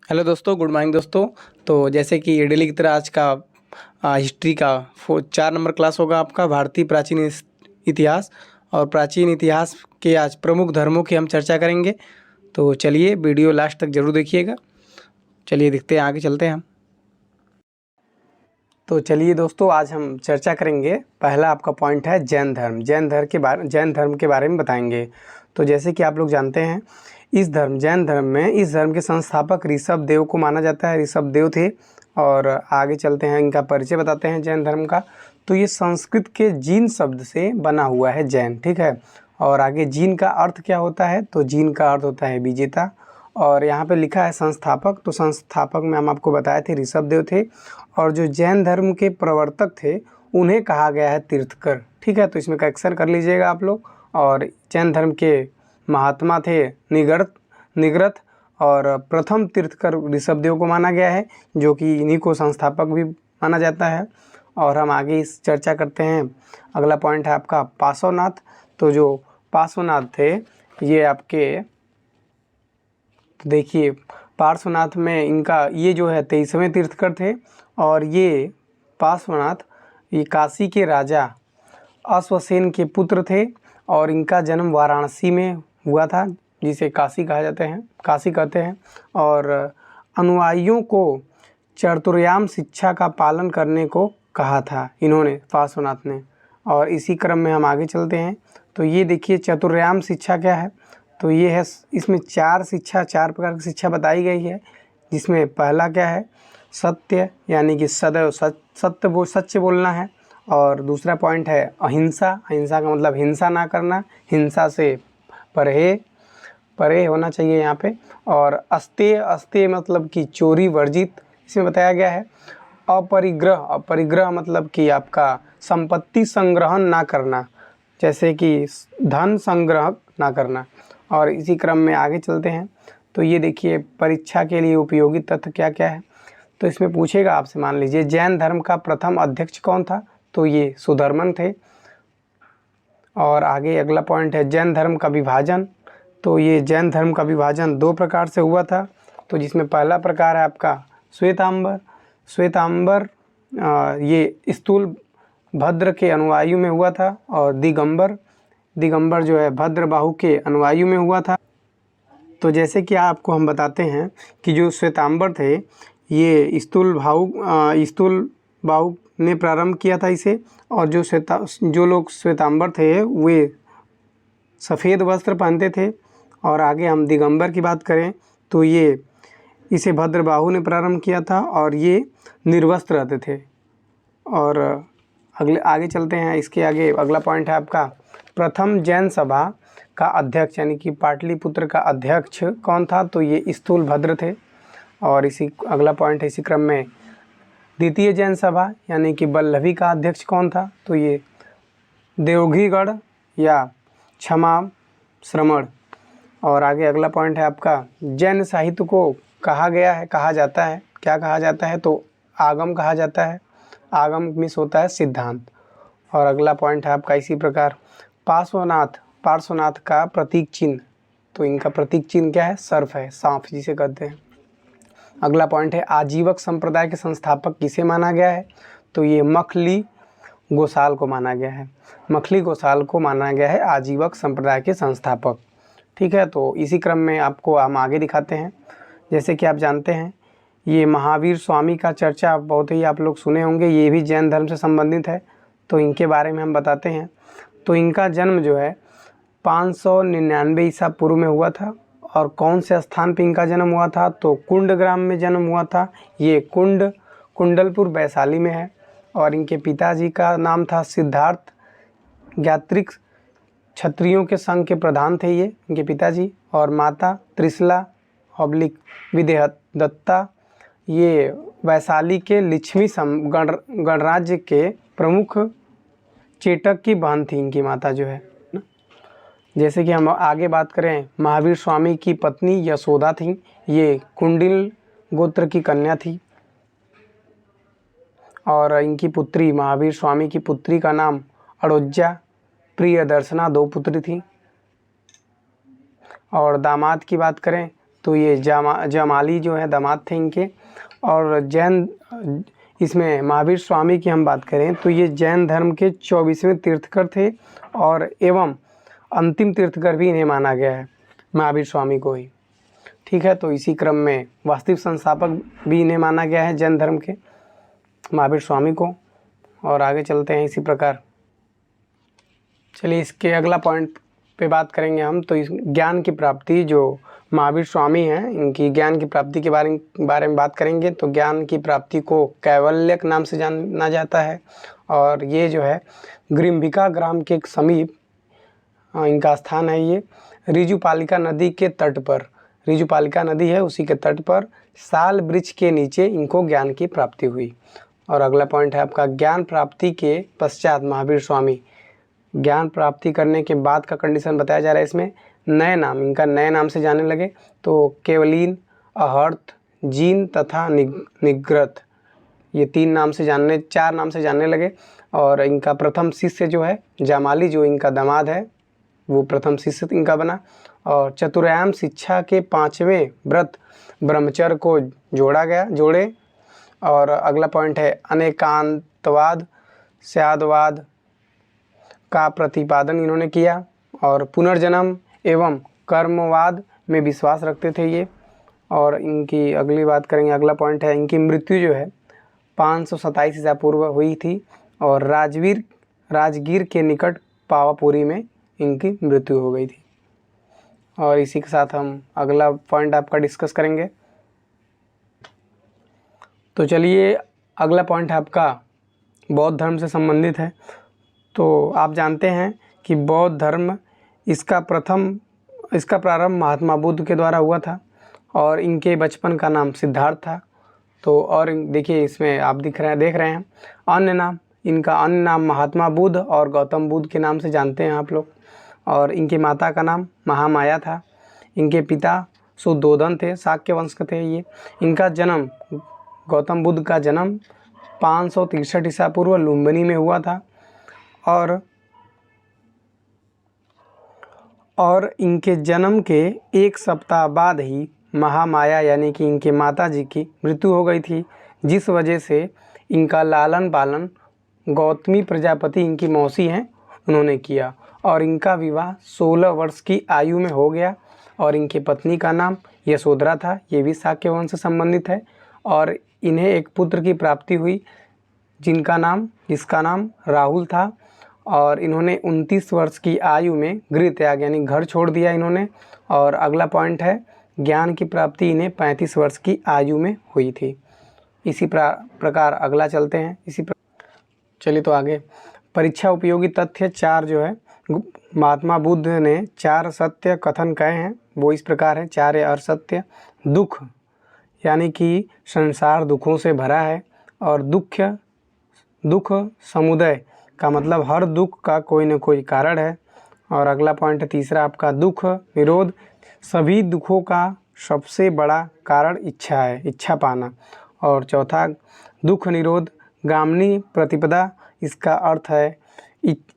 Hello दोस्तों, good morning दोस्तों। तो जैसे कि डेली की तरह आज का हिस्ट्री का 4 नंबर क्लास होगा आपका भारतीय प्राचीन इतिहास। और प्राचीन इतिहास के आज प्रमुख धर्मों की हम चर्चा करेंगे। तो चलिए वीडियो लास्ट तक ज़रूर देखिएगा। चलिए देखते हैं, आगे चलते हैं हम। तो चलिए दोस्तों, आज हम चर्चा करेंगे। पहला आपका पॉइंट है जैन धर्म। जैन धर्म के बारे में बताएंगे। तो जैसे कि आप लोग जानते हैं, जैन धर्म में इस धर्म के संस्थापक ऋषभ देव को माना जाता है। ऋषभ देव थे। और आगे चलते हैं, इनका परिचय बताते हैं जैन धर्म का। तो ये संस्कृत के जीन शब्द से बना हुआ है जैन, ठीक है। और आगे जीन का अर्थ क्या होता है? तो जीन का अर्थ होता है विजेता। और यहाँ पे लिखा है संस्थापक, तो संस्थापक में हम आपको बताए थे ऋषभ देव थे। और जो जैन धर्म के प्रवर्तक थे उन्हें कहा गया है तीर्थकर, ठीक है। तो इसमें करेक्शन कर लीजिएगा आप लोग। और जैन धर्म के महात्मा थे निग्रत। और प्रथम तीर्थकर ऋषभ देव को माना गया है, जो कि इन्हीं को संस्थापक भी माना जाता है। और हम आगे इस चर्चा करते हैं। अगला पॉइंट है आपका पार्श्वनाथ। तो जो पार्श्वनाथ थे ये आपके, तो देखिए पार्श्वनाथ में इनका ये जो है 23वें तीर्थकर थे। और ये पार्श्वनाथ ये काशी के राजा अश्वसेन के पुत्र थे। और इनका जन्म वाराणसी में हुआ था, जिसे काशी कहते हैं। और अनुयायियों को चतुर्याम शिक्षा का पालन करने को कहा था इन्होंने, पार्श्वनाथ ने। और इसी क्रम में हम आगे चलते हैं। तो ये देखिए चतुर्याम शिक्षा क्या है? तो ये है, इसमें 4 प्रकार की शिक्षा बताई गई है। जिसमें पहला क्या है? सत्य, यानी कि सदैव सच्चे बोलना है। और दूसरा पॉइंट है अहिंसा। अहिंसा का मतलब हिंसा ना करना, हिंसा से परे होना चाहिए यहाँ पे। और अस्तेय मतलब कि चोरी वर्जित, इसमें बताया गया है। अपरिग्रह मतलब कि आपका संपत्ति संग्रहण ना करना, जैसे कि धन संग्रह ना करना। और इसी क्रम में आगे चलते हैं। तो ये देखिए परीक्षा के लिए उपयोगी तथ्य क्या क्या है। तो इसमें पूछेगा आपसे, मान लीजिए जैन धर्म का प्रथम अध्यक्ष कौन था? तो ये सुधर्मन थे। और आगे अगला पॉइंट है जैन धर्म का विभाजन। तो ये जैन धर्म का विभाजन 2 प्रकार से हुआ था। तो जिसमें पहला प्रकार है आपका श्वेतांबर ये स्थूल भद्र के अनुयायियों में हुआ था। और दिगंबर जो है भद्रबाहु के अनुयायियों में हुआ था। तो जैसे कि आपको हम बताते हैं कि जो श्वेतांबर थे ये स्थूल बाहु ने प्रारंभ किया था इसे। और जो लोग श्वेतांबर थे वे सफ़ेद वस्त्र पहनते थे। और आगे हम दिगंबर की बात करें तो ये इसे भद्रबाहु ने प्रारंभ किया था और ये निर्वस्त्र रहते थे। और आगे चलते हैं। इसके आगे अगला पॉइंट है आपका प्रथम जैन सभा का अध्यक्ष, यानी कि पाटलिपुत्र का अध्यक्ष कौन था? तो ये स्थूल भद्र थे। और इसी अगला पॉइंट है इसी क्रम में द्वितीय जैन सभा, यानी कि वल्लभी का अध्यक्ष कौन था? तो ये देवघीगढ़ या क्षमा श्रमण। और आगे अगला पॉइंट है आपका जैन साहित्य को कहा जाता है, क्या कहा जाता है? तो आगम कहा जाता है। आगम मिस होता है सिद्धांत। और अगला पॉइंट है आपका इसी प्रकार पार्श्वनाथ का प्रतीक चिन्ह। तो इनका प्रतीक चिन्ह क्या है? सर्प है, सांप जिसे कहते हैं। अगला पॉइंट है आजीवक संप्रदाय के संस्थापक किसे माना गया है? तो ये मखली गोसाल को माना गया है। मखली गोसाल को माना गया है आजीवक संप्रदाय के संस्थापक, ठीक है। तो इसी क्रम में आपको हम आगे दिखाते हैं। जैसे कि आप जानते हैं ये महावीर स्वामी का चर्चा बहुत ही आप लोग सुने होंगे, ये भी जैन धर्म से संबंधित है। तो इनके बारे में हम बताते हैं। तो इनका जन्म जो है 599 ईसा पूर्व में हुआ था। और कौन से स्थान पे इनका जन्म हुआ था? तो कुंडग्राम में जन्म हुआ था। ये कुंडलपुर वैशाली में है। और इनके पिताजी का नाम था सिद्धार्थ ज्ञात्रिक, क्षत्रियों के संघ के प्रधान थे ये इनके पिताजी। और माता त्रिशला विदेहदत्ता ये वैशाली के लिच्छवी गणराज्य के प्रमुख चेटक की बहन थी इनकी माता जो है। जैसे कि हम आगे बात करें, महावीर स्वामी की पत्नी यशोदा थी। ये कुंडिल गोत्र की कन्या थी। और इनकी पुत्री, महावीर स्वामी की पुत्री का नाम अड़ोज्जा प्रियदर्शना, 2 पुत्री थी। और दामाद की बात करें तो ये जमाली जो है दामाद थे इनके। और जैन, इसमें महावीर स्वामी की हम बात करें तो ये जैन धर्म के 24वें तीर्थकर थे और एवं अंतिम तीर्थकर भी इन्हें माना गया है, महावीर स्वामी को ही। ठीक है, तो इसी क्रम में वास्तविक संस्थापक भी इन्हें माना गया है जैन धर्म के, महावीर स्वामी को। और आगे चलते हैं इसी प्रकार। चलिए इसके अगला पॉइंट पे बात करेंगे हम। तो इस ज्ञान की प्राप्ति, जो महावीर स्वामी हैं इनकी ज्ञान की प्राप्ति के बारे में बात करेंगे। तो ज्ञान की प्राप्ति को कैवल्यक नाम से जाना जाता है और ये जो है ग्रीम्भिका ग्राम के समीप इनका स्थान है। ये ऋजुपालिका नदी के तट पर, ऋजुपालिका नदी है उसी के तट पर साल वृक्ष के नीचे इनको ज्ञान की प्राप्ति हुई। और अगला पॉइंट है आपका ज्ञान प्राप्ति के पश्चात महावीर स्वामी, ज्ञान प्राप्ति करने के बाद का कंडीशन बताया जा रहा है इसमें। नए नाम, इनका नए नाम से जाने लगे तो केवलीन, अहर्त, जीन तथा निग्रत, ये चार नाम से जानने लगे। और इनका प्रथम शिष्य जो है जामाली, जो इनका दामाद है, वो प्रथम शिष्य इनका बना। और चतुर्याम शिक्षा के 5वें व्रत ब्रह्मचर्य को जोड़े। और अगला पॉइंट है अनेकांतवाद, स्यादवाद का प्रतिपादन इन्होंने किया। और पुनर्जन्म एवं कर्मवाद में विश्वास रखते थे ये। और इनकी अगली बात करेंगे, अगला पॉइंट है इनकी मृत्यु जो है 527 ईसा पूर्व हुई थी और राजगीर के निकट पावापुरी में इनकी मृत्यु हो गई थी। और इसी के साथ हम अगला पॉइंट आपका डिस्कस करेंगे। तो चलिए अगला पॉइंट है आपका बौद्ध धर्म से संबंधित है। तो आप जानते हैं कि बौद्ध धर्म इसका प्रारंभ महात्मा बुद्ध के द्वारा हुआ था और इनके बचपन का नाम सिद्धार्थ था। तो और देखिए इसमें आप देख रहे हैं अन्य नाम, इनका अन्य नाम महात्मा बुद्ध और गौतम बुद्ध के नाम से जानते हैं आप लोग। और इनकी माता का नाम महामाया था। इनके पिता सुद्धोधन थे, शाक्य वंश के थे ये। इनका जन्म, गौतम बुद्ध का जन्म 563 ईसा पूर्व लुम्बिनी में हुआ था। और इनके जन्म के एक सप्ताह बाद ही महामाया यानी कि इनके माता जी की मृत्यु हो गई थी, जिस वजह से इनका लालन पालन गौतमी प्रजापति, इनकी मौसी हैं, उन्होंने किया। और इनका विवाह 16 वर्ष की आयु में हो गया। और इनकी पत्नी का नाम यशोधरा था, ये भी शाक्य वंश से संबंधित है। और इन्हें एक पुत्र की प्राप्ति हुई जिसका नाम राहुल था। और इन्होंने 29 वर्ष की आयु में गृह त्याग यानी घर छोड़ दिया इन्होंने। और अगला पॉइंट है ज्ञान की प्राप्ति इन्हें 35 वर्ष की आयु में हुई थी। इसी प्रकार अगला चलते हैं चलिए तो आगे परीक्षा उपयोगी तथ्य 4 जो है महात्मा बुद्ध ने 4 सत्य कथन कहे हैं, वो इस प्रकार है। 4 और सत्य, दुख यानी कि संसार दुखों से भरा है। और दुख समुदय का मतलब हर दुख का कोई न कोई कारण है। और अगला पॉइंट है तीसरा आपका दुख निरोध, सभी दुखों का सबसे बड़ा कारण इच्छा है, इच्छा पाना। और चौथा दुख निरोध गामिनी प्रतिपदा, इसका अर्थ है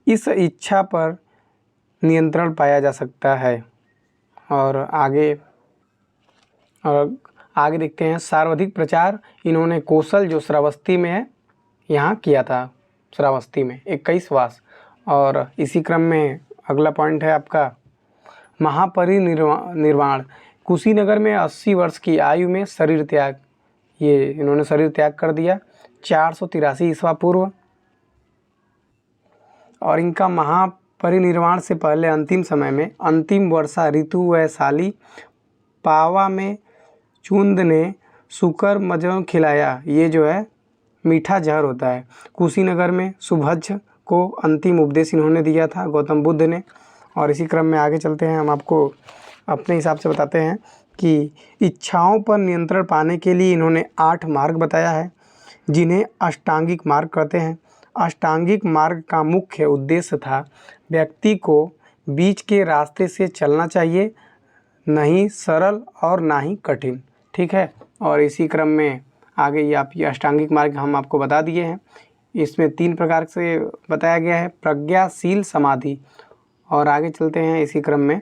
इस इच्छा पर नियंत्रण पाया जा सकता है। और आगे देखते हैं सर्वाधिक प्रचार इन्होंने कौशल जो श्रावस्ती में है यहाँ किया था, श्रावस्ती में 21 वास। और इसी क्रम में अगला पॉइंट है आपका महापरिनिर्वाण, कुशीनगर में 80 वर्ष की आयु में शरीर त्याग, ये इन्होंने शरीर त्याग कर दिया 483 ईस्वा पूर्व। और इनका महापरिनिर्वाण से पहले अंतिम समय में अंतिम वर्षा ऋतु वैशाली पावा में चुंद ने सुकर मजों खिलाया, ये जो है मीठा जहर होता है। कुशीनगर में सुभज्ज को अंतिम उपदेश इन्होंने दिया था गौतम बुद्ध ने। और इसी क्रम में आगे चलते हैं, हम आपको अपने हिसाब से बताते हैं कि इच्छाओं पर नियंत्रण पाने के लिए इन्होंने 8 मार्ग बताया है जिन्हें अष्टांगिक मार्ग कहते हैं। अष्टांगिक मार्ग का मुख्य उद्देश्य था व्यक्ति को बीच के रास्ते से चलना चाहिए, नहीं सरल और ना ही कठिन। ठीक है, और इसी क्रम में आगे ये अष्टांगिक मार्ग हम आपको बता दिए हैं। इसमें 3 प्रकार से बताया गया है, प्रज्ञाशील समाधि। और आगे चलते हैं इसी क्रम में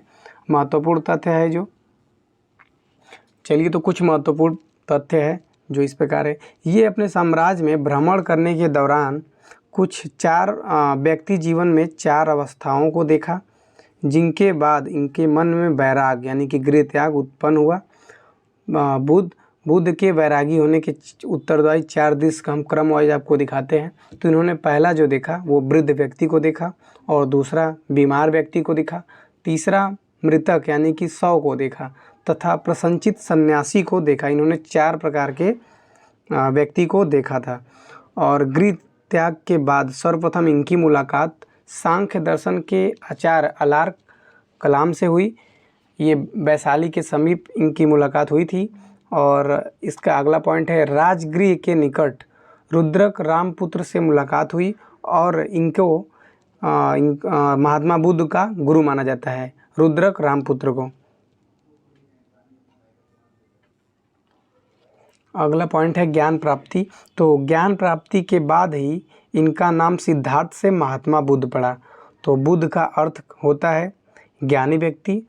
महत्वपूर्ण तथ्य है जो चलिए, तो कुछ महत्वपूर्ण तथ्य है जो इस प्रकार है। ये अपने साम्राज्य में भ्रमण करने के दौरान कुछ 4 व्यक्ति जीवन में 4 अवस्थाओं को देखा, जिनके बाद इनके मन में वैराग यानी कि गृह त्याग उत्पन्न हुआ। बुद्ध के वैरागी होने के उत्तरदायी 4 दृश्य का हम क्रम वाइज आपको दिखाते हैं। तो इन्होंने पहला जो देखा वो वृद्ध व्यक्ति को देखा, और दूसरा बीमार व्यक्ति को देखा, तीसरा मृतक यानी कि शव को देखा, तथा प्रसन्नचित्त सन्यासी को देखा। इन्होंने 4 प्रकार के व्यक्ति को देखा था। और गृह त्याग के बाद सर्वप्रथम इनकी मुलाकात सांख्य दर्शन के आचार्य अलार्क कलाम से हुई। ये वैशाली के समीप इनकी मुलाकात हुई थी। और इसका अगला पॉइंट है, राजगृह के निकट रुद्रक रामपुत्र से मुलाकात हुई, और इनको महात्मा बुद्ध का गुरु माना जाता है, रुद्रक रामपुत्र को। अगला पॉइंट है ज्ञान प्राप्ति। तो ज्ञान प्राप्ति के बाद ही इनका नाम सिद्धार्थ से महात्मा बुद्ध पड़ा। तो बुद्ध का अर्थ होता है ज्ञानी व्यक्ति।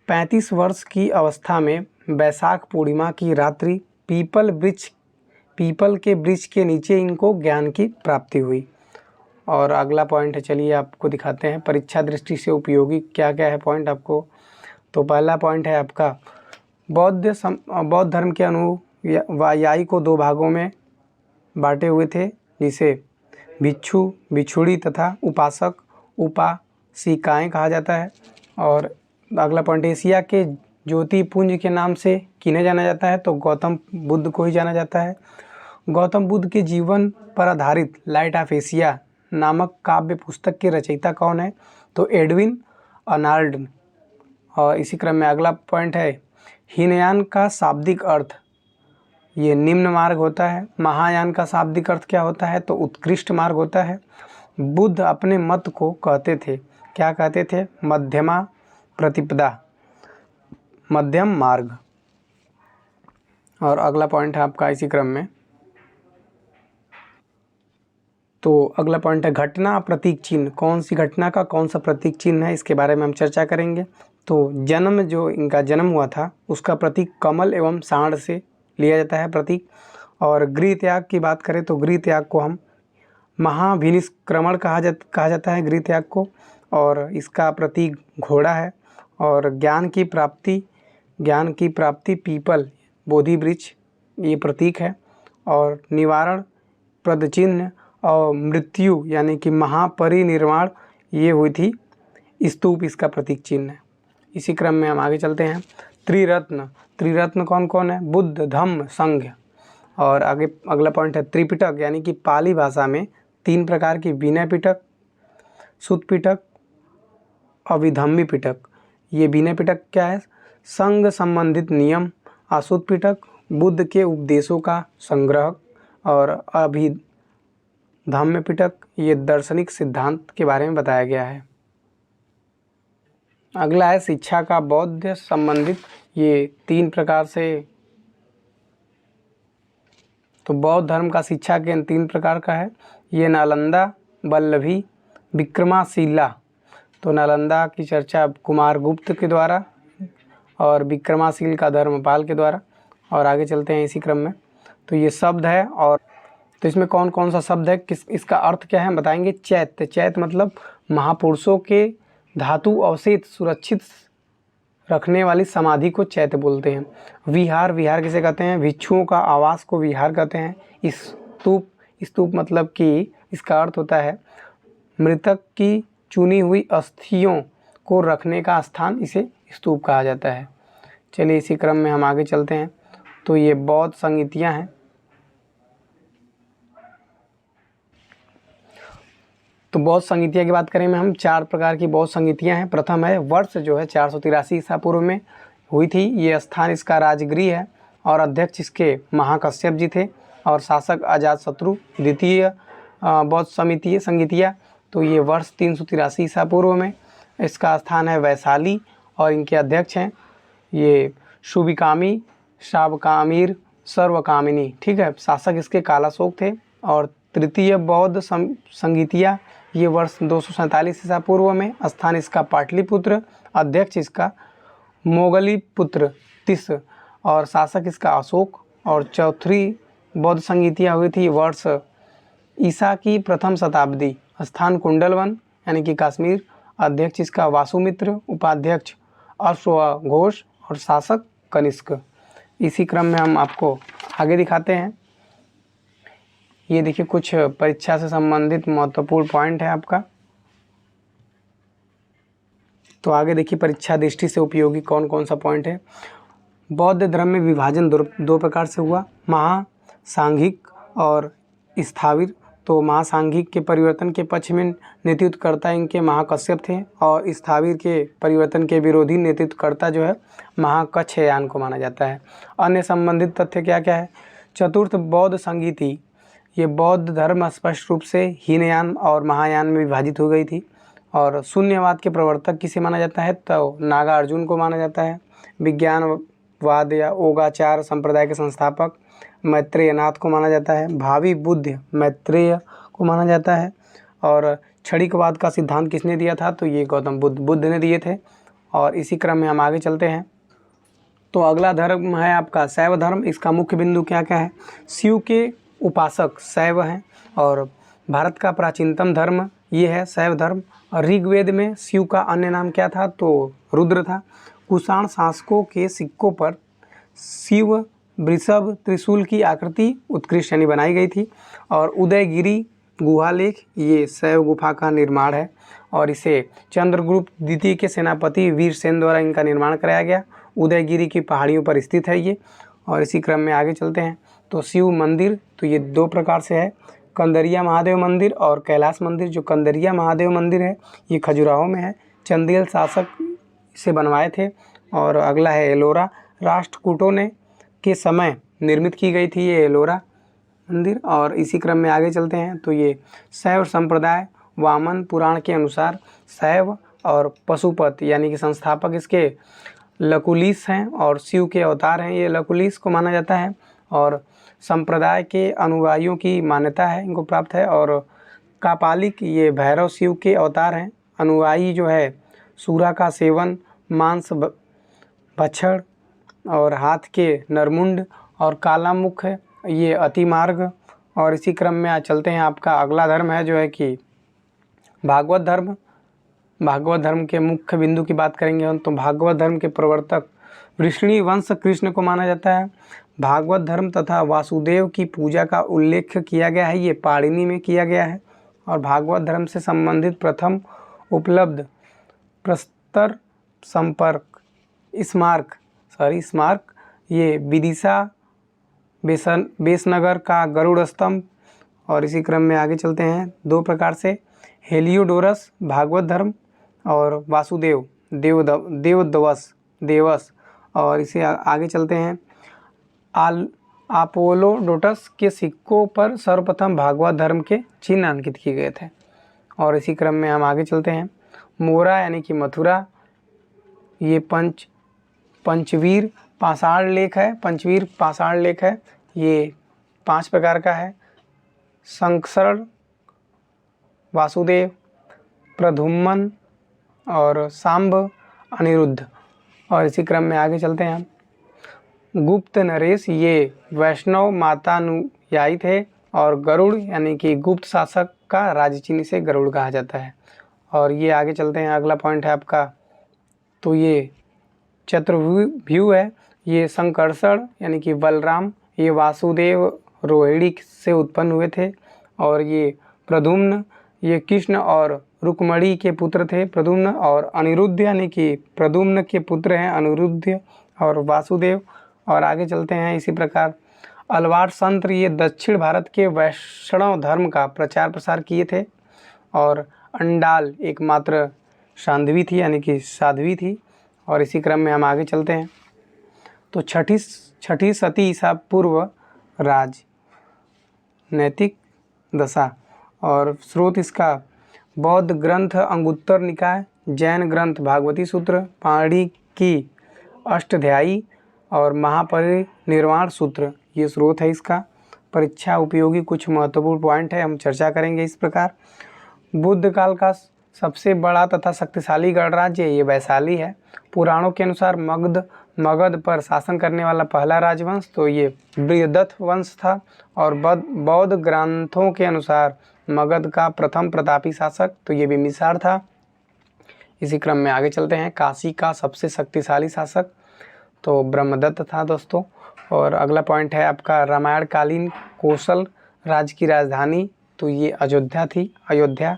35 वर्ष की अवस्था में वैशाख पूर्णिमा की रात्रि पीपल के वृक्ष के नीचे इनको ज्ञान की प्राप्ति हुई। और अगला पॉइंट है, चलिए आपको दिखाते हैं परीक्षा दृष्टि से उपयोगी क्या क्या है पॉइंट आपको। तो पहला पॉइंट है आपका, बौद्ध धर्म के अनुयायी को 2 भागों में बांटे हुए थे, जिसे भिक्षु भिक्षुणी तथा उपासक उपासिकाएं कहा जाता है। और अगला पॉइंट, एशिया के ज्योतिपुंज के नाम से किन्हें जाना जाता है, तो गौतम बुद्ध को ही जाना जाता है। गौतम बुद्ध के जीवन पर आधारित लाइट ऑफ एशिया नामक काव्य पुस्तक के रचयिता कौन है, तो एडविन अर्नाल्ड। और इसी क्रम में अगला पॉइंट है, हीनयान का शाब्दिक अर्थ ये निम्न मार्ग होता है। महायान का शाब्दिक अर्थ क्या होता है, तो उत्कृष्ट मार्ग होता है। बुद्ध अपने मत को कहते थे, क्या कहते थे, मध्यमा प्रतिपदा, मध्यम मार्ग। और अगला पॉइंट है आपका इसी क्रम में, तो अगला पॉइंट है घटना प्रतीक चिन्ह। कौन सी घटना का कौन सा प्रतीक चिन्ह है, इसके बारे में हम चर्चा करेंगे। तो जन्म, जो इनका जन्म हुआ था उसका प्रतीक कमल एवं सांड से लिया जाता है प्रतीक। और गृह त्याग की बात करें तो गृह त्याग को हम महाभिनिष्क्रमण कहा जाता है गृह त्याग को, और इसका प्रतीक घोड़ा है। और ज्ञान की प्राप्ति पीपल बोधि वृक्ष ये प्रतीक है। और निवारण प्रद चिन्ह और मृत्यु यानी कि महापरिनिर्वाण ये हुई थी स्तूप, इसका प्रतीक चिन्ह है। इसी क्रम में हम आगे चलते हैं। त्रिरत्न कौन कौन है, बुद्ध धम्म संघ। और आगे अगला पॉइंट है त्रिपिटक, यानी कि पाली भाषा में 3 प्रकार की विनय पिटक, सुत्त पिटक, अभिधम्मी पिटक। ये विनय पिटक क्या है, संघ संबंधित नियम। असुत्त पिटक बुद्ध के उपदेशों का संग्रह। और अभिधम्म पिटक ये दार्शनिक सिद्धांत के बारे में बताया गया है। अगला है शिक्षा का बौद्ध संबंधित, ये 3 प्रकार से, तो बौद्ध धर्म का शिक्षा के 3 प्रकार का है। ये नालंदा, वल्लभी, विक्रमाशिला। तो नालंदा की चर्चा कुमारगुप्त के द्वारा और विक्रमाशील का धर्मपाल के द्वारा। और आगे चलते हैं इसी क्रम में। तो ये शब्द है, और तो इसमें कौन कौन सा शब्द है, इसका अर्थ क्या है बताएंगे। चैत्य मतलब महापुरुषों के धातु अवशेष सुरक्षित रखने वाली समाधि को चैत्य बोलते हैं। विहार किसे कहते हैं, भिक्षुओं का आवास को विहार कहते हैं। स्तूप मतलब कि इसका अर्थ होता है मृतक की चुनी हुई अस्थियों को रखने का स्थान, इसे स्तूप कहा जाता है। चलिए इसी क्रम में हम आगे चलते हैं। तो ये बौद्ध संगीतियाँ हैं। तो बौद्ध संगीतियाँ की बात करें में हम 4 प्रकार की बौद्ध संगीतियाँ हैं। प्रथम है वर्ष जो है 483 ईसा पूर्व में हुई थी। ये स्थान इसका राजगृह है और अध्यक्ष इसके महाकश्यप जी थे और शासक अजातशत्रु। द्वितीय बौद्ध संगीतियाँ तो ये वर्ष 383 ईसा पूर्व में, इसका स्थान है वैशाली और इनके अध्यक्ष हैं ये शुभिकामी, शावकामीर, सर्वकामिनी। ठीक है, शासक इसके कालाशोक थे। और तृतीय बौद्ध संगीतिया ये वर्ष 247 ईसा पूर्व में, स्थान इसका पाटलिपुत्र, अध्यक्ष इसका मोगलीपुत्र तिस और शासक इसका अशोक। और चौथी बौद्ध संगीतियाँ हुई थी वर्ष ईसा की प्रथम शताब्दी। स्थान कुंडलवन यानी कि कश्मीर। अध्यक्ष इसका वासुमित्र, उपाध्यक्ष अश्वघोष और शासक कनिष्क। इसी क्रम में हम आपको आगे दिखाते हैं। ये देखिए कुछ परीक्षा से संबंधित महत्वपूर्ण पॉइंट है आपका। तो आगे देखिए परीक्षा दृष्टि से उपयोगी कौन कौन सा पॉइंट है। बौद्ध धर्म में विभाजन दो प्रकार से हुआ, महासांघिक और स्थाविर। तो महासांघिक के परिवर्तन के पक्ष में नेतृत्वकर्ता इनके महाकश्यप थे और स्थाविर के परिवर्तन के विरोधी नेतृत्वकर्ता जो है महाकच्छयान को माना जाता है। अन्य संबंधित तथ्य क्या क्या है। चतुर्थ बौद्ध संगीति, ये बौद्ध धर्म स्पष्ट रूप से हीनयान और महायान में विभाजित हो गई थी। और शून्यवाद के प्रवर्तक किसे माना जाता है, तो नागार्जुन को माना जाता है। विज्ञानवाद या योगाचार संप्रदाय के संस्थापक मैत्रेयनाथ को माना जाता है। भावी बुद्ध मैत्रेय को माना जाता है। और क्षणिकवाद का सिद्धांत किसने दिया था, तो ये गौतम बुद्ध ने दिए थे। और इसी क्रम में हम आगे चलते हैं। तो अगला धर्म है आपका शैव धर्म। इसका मुख्य बिंदु क्या क्या है। शिव के उपासक शैव हैं और भारत का प्राचीनतम धर्म ये है शैव धर्म। ऋग्वेद में शिव का अन्य नाम क्या था, तो रुद्र था। कुषाण शासकों के सिक्कों पर शिव वृषभ त्रिशूल की आकृति उत्कृष्ट यानी बनाई गई थी। और उदयगिरी गुहालेख ये शैव गुफा का निर्माण है और इसे चंद्रगुप्त द्वितीय के सेनापति वीरसेन द्वारा इनका निर्माण कराया गया। उदयगिरी की पहाड़ियों पर स्थित है ये। और इसी क्रम में आगे चलते हैं। तो शिव मंदिर तो ये दो प्रकार से है, कंदरिया महादेव मंदिर और कैलाश मंदिर। जो कंदरिया महादेव मंदिर है ये खजुराहो में है, चंदेल शासक से बनवाए थे। और अगला है एलोरा, राष्ट्रकूटों ने के समय निर्मित की गई थी ये एलोरा मंदिर। और इसी क्रम में आगे चलते हैं। तो ये शैव संप्रदाय वामन पुराण के अनुसार शैव और पशुपत यानी कि संस्थापक इसके लकुलिस हैं और शिव के अवतार हैं, ये लकुलिस को माना जाता है। और संप्रदाय के अनुयायियों की मान्यता है इनको प्राप्त है। और कापालिक ये भैरव शिव के अवतार हैं। अनुयायी जो है सूरा का सेवन, मांस भक्षण और हाथ के नरमुंड और काला मुख है ये अतिमार्ग। और इसी क्रम में आज चलते हैं। आपका अगला धर्म है जो है कि भागवत धर्म। भागवत धर्म के मुख्य बिंदु की बात करेंगे हम, तो भागवत धर्म के प्रवर्तक वृष्णि वंश कृष्ण को माना जाता है। भागवत धर्म तथा वासुदेव की पूजा का उल्लेख किया गया है, ये पाणिनि में किया गया है। और भागवत धर्म से संबंधित प्रथम उपलब्ध प्रस्तर संपर्क स्मारक ये विदिशा बेसनगर का गरुड़ स्तंभ। और इसी क्रम में आगे चलते हैं। दो प्रकार से हेलियोडोरस भागवत धर्म और वासुदेव देवस। और इसे आगे चलते हैं। अपोलोडोटस के सिक्कों पर सर्वप्रथम भागवत धर्म के चिन्ह अंकित किए गए थे। और इसी क्रम में हम आगे चलते हैं। मोरा यानी कि मथुरा ये पंचवीर पाषाण लेख है। ये 5 प्रकार का है। संकर्षण, वासुदेव, प्रद्युम्न और सांब, अनिरुद्ध। और इसी क्रम में आगे चलते हैं। गुप्त नरेश ये वैष्णव मातानुयायी थे। और गरुड़ यानी कि गुप्त शासक का राजचिन्ह से गरुड़ कहा जाता है। और ये आगे चलते हैं। अगला पॉइंट है आपका, तो ये चतुर्भ्यू है। ये संकर्षण यानी कि बलराम ये वासुदेव रोहिणी से उत्पन्न हुए थे। और ये प्रद्युम्न ये कृष्ण और रुक्मणी के पुत्र थे प्रद्युम्न। और अनिरुद्ध यानी कि प्रद्युम्न के पुत्र हैं अनिरुद्ध और वासुदेव। और आगे चलते हैं। इसी प्रकार अलवार संत ये दक्षिण भारत के वैष्णव धर्म का प्रचार प्रसार किए थे। और अंडाल एकमात्र साध्वी थी यानी कि साध्वी थी। और इसी क्रम में हम आगे चलते हैं। तो छठी सती ईसा पूर्व राजनैतिक दशा। और स्रोत इसका बौद्ध ग्रंथ अंगुत्तर निकाय, जैन ग्रंथ भागवती सूत्र, पाणि की अष्टाध्यायी और महापरिनिर्वाण सूत्र ये स्रोत है इसका। परीक्षा उपयोगी कुछ महत्वपूर्ण पॉइंट है, हम चर्चा करेंगे इस प्रकार। बुद्ध काल का सबसे बड़ा तथा शक्तिशाली गणराज्य ये वैशाली है। पुराणों के अनुसार मगध मगध पर शासन करने वाला पहला राजवंश तो ये बृहदत्त वंश था। और बौद्ध ग्रंथों के अनुसार मगध का प्रथम प्रतापी शासक तो ये बिंबिसार था। इसी क्रम में आगे चलते हैं। काशी का सबसे शक्तिशाली शासक तो ब्रह्मदत्त था दोस्तों। और अगला पॉइंट है आपका रामायण कालीन कौशल राज्य की राजधानी तो ये अयोध्या थी, अयोध्या।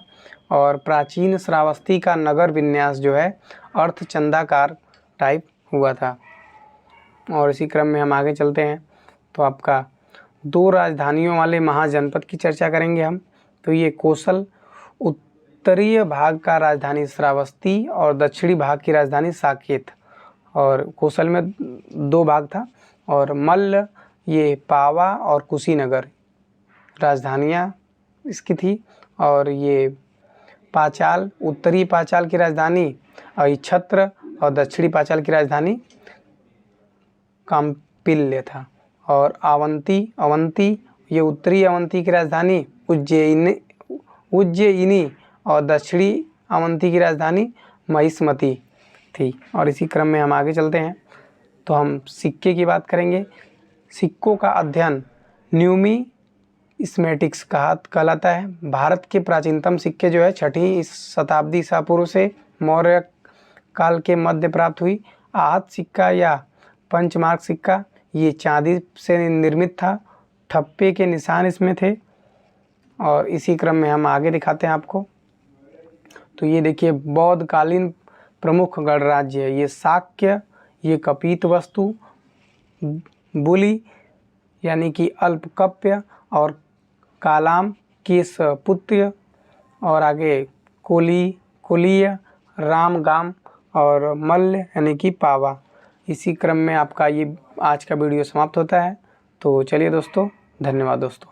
और प्राचीन श्रावस्ती का नगर विन्यास जो है अर्धचंदाकार टाइप हुआ था। और इसी क्रम में हम आगे चलते हैं तो आपका 2 राजधानियों वाले महाजनपद की चर्चा करेंगे हम। तो ये कौशल उत्तरीय भाग का राजधानी श्रावस्ती और दक्षिणी भाग की राजधानी साकेत। और कौशल में 2 भाग था। और मल्ल ये पावा और कुशीनगर राजधानियाँ इसकी थी। और ये पांचाल उत्तरी पांचाल की राजधानी और छत्र और दक्षिणी पांचाल की राजधानी काम्पिल्य था। और अवंती ये उत्तरी अवंती की राजधानी उज्जयिनी और दक्षिणी अवंती की राजधानी महिष्मती थी। और इसी क्रम में हम आगे चलते हैं तो हम सिक्के की बात करेंगे। सिक्कों का अध्ययन न्यूमिस्मेटिक्स कहलाता है। भारत के प्राचीनतम सिक्के जो है 6वीं शताब्दी ईसा पूर्व से मौर्य काल के मध्य प्राप्त हुई। आहत सिक्का या पंचमार्क सिक्का ये चांदी से निर्मित था, ठप्पे के निशान इसमें थे। और इसी क्रम में हम आगे दिखाते हैं आपको। तो ये देखिए बौद्ध कालीन प्रमुख गणराज्य है। ये शाक्य, ये कपित वस्तु, बुली यानी कि अल्पकप्य और कालाम केशपुत्य। और आगे कोलीय, रामगाम और मल्ल यानी कि पावा। इसी क्रम में आपका ये आज का वीडियो समाप्त होता है। तो चलिए दोस्तों, धन्यवाद दोस्तों।